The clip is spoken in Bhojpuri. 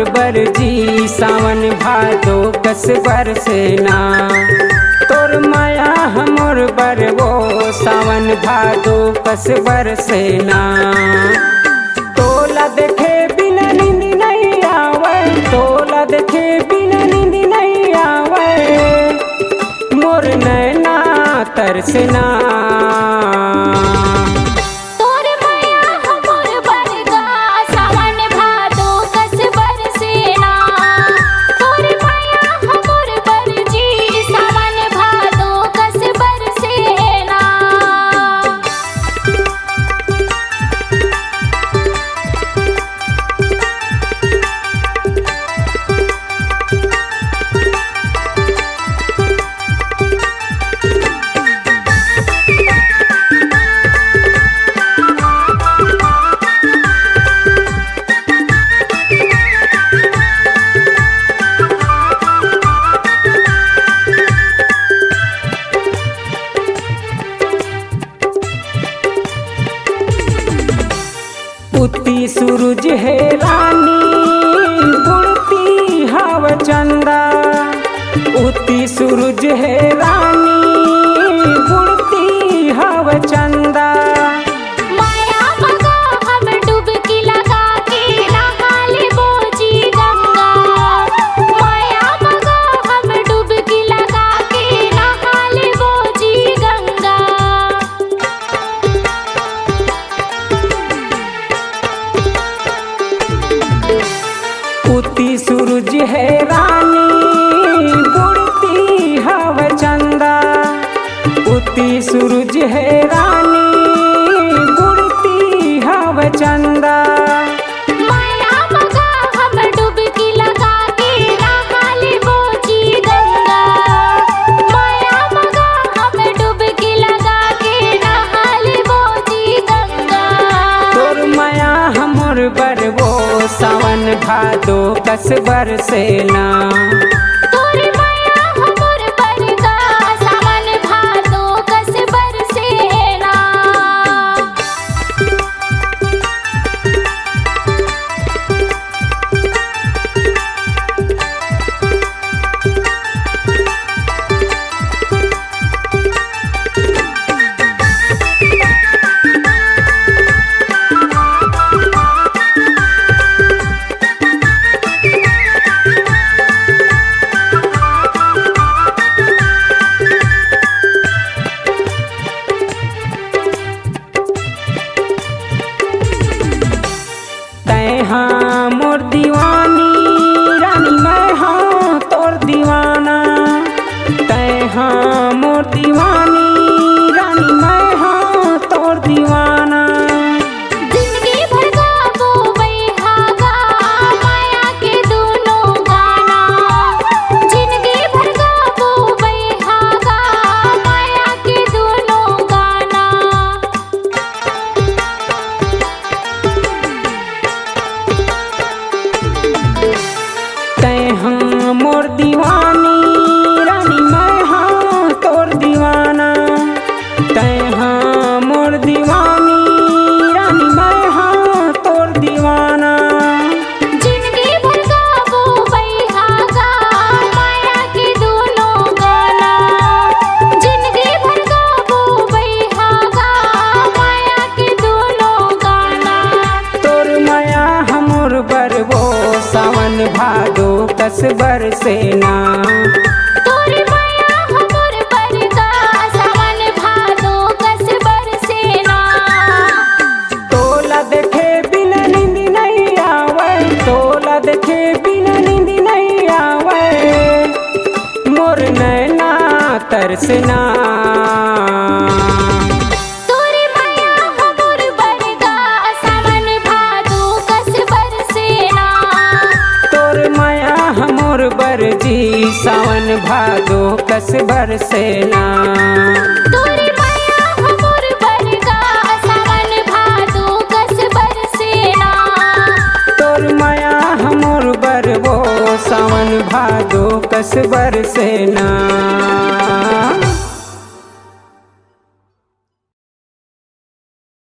बरजी सावन भादो कस बरसेना। तोर माया हमर बरवो सावन भादो कस बरसेना। तोला देखे बिना नींद नहीं आवे, तोला देखे बिना नींद नहीं आवे, मोर नैना तरसना। उगती सूरज है रानी बुढ़ती हवा चंदा। उगती सूरज है रानी बुढ़ती हवा चंदा। माया भगा हम डुबकी लगा के नहा लेबो जी गंगा। माया भगा हम डुबकी लगा के नहा लेबो जी गंगा। उगती सूरज है रानी बुढ़ती हवा चंदा। उगती सूरज है रानी बुढ़ती हवा चंदा। माया भगा हम डुबकी लगा के नहा लेबो जी गंगा। माया भगा हम डुबकी लगा के नहा लेबो जी गंगा। तोर माया हमर बरवो सावन भादो कस बरसेना। तोर माया हमर बरगा सावन भादो कस बरसेना। तै हाँ मोर दीवानी रानी मैं हाँ तोर दीवाना। तै हाँ मोर दीवानी रानी मैं हाँ तोर दीवाना। जिंदगी भर गाबो बैहागा माया के दोनों गाना। जिंदगी भर गाबो बैहागा माया के दोनों गाना। तै हाँ मोर दीवानी रानी मैं हाँ तोर दीवाना। तै हाँ मोर दीवानी रानी मैं हाँ तोर दीवाना। जिंदगी भर गाबो बैहागा माया के दोनों गाना। जिंदगी भर गाबो बैहागा माया के दोनों गाना। तोर माया हमर बरवो सावन भादो कस बरसेना। तोर माया हमर बरगा सावन भादो कस बरसेना। तोला देखे बिना नींद नहीं आवे, तोला देखे बिना नींद नहीं आवे, मोर नैना तरसना। तोर माया हमर बरगा सावन भादो कस बरसेना। तोर माया हमर बरजी सावन भादो कस बरसेना। तोर माया हमर बरगा सावन भादो कस बरसेना। तोर माया हमर बरवो सावन भादो कस बरसेना।